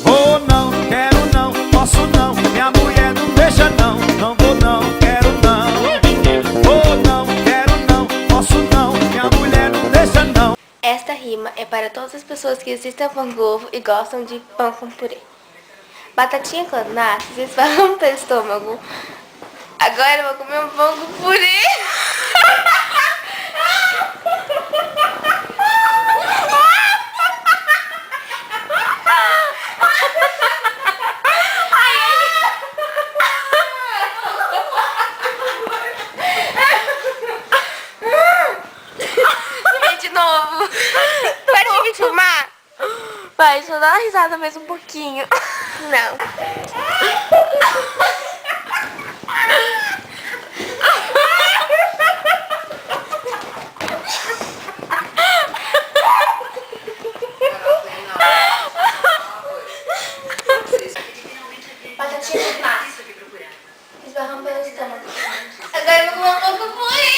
Vou não, quero não, posso não, minha mulher não deixa não. Não vou não, quero não. Vou não, quero não, posso não, minha mulher não deixa não. Esta rima é para todas as pessoas que assistem Pão com Ovo e gostam de pão com purê. Batatinha quando nasce, esfarrama pelo estômago. Agora eu vou comer um pão com purê. De novo. Para de filmar. Vai, deixa eu dar uma risada mais um pouquinho. Não. Batatinha de massa. Esbarrando pelo estômago. Agora eu vou comer um pouco com purê.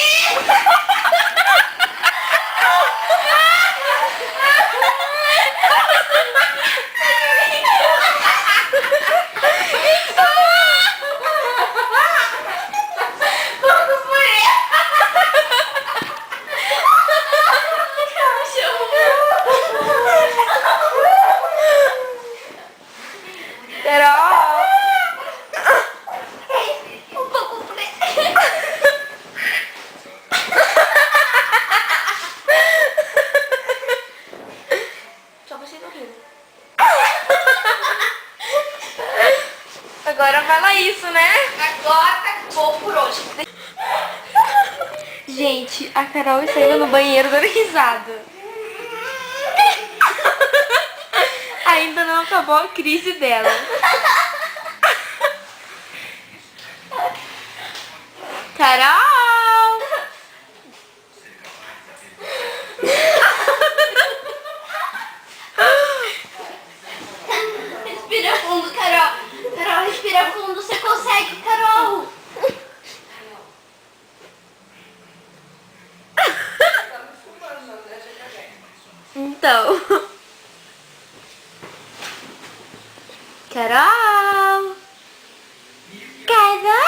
Agora fala isso, né? Agora acabou por hoje. Gente, a Carol está indo no banheiro dando risada. Ainda não acabou a crise dela. Carol! Respira fundo, Carol. Carol, respira fundo. Você consegue, Carol. Então. Carol! Carol!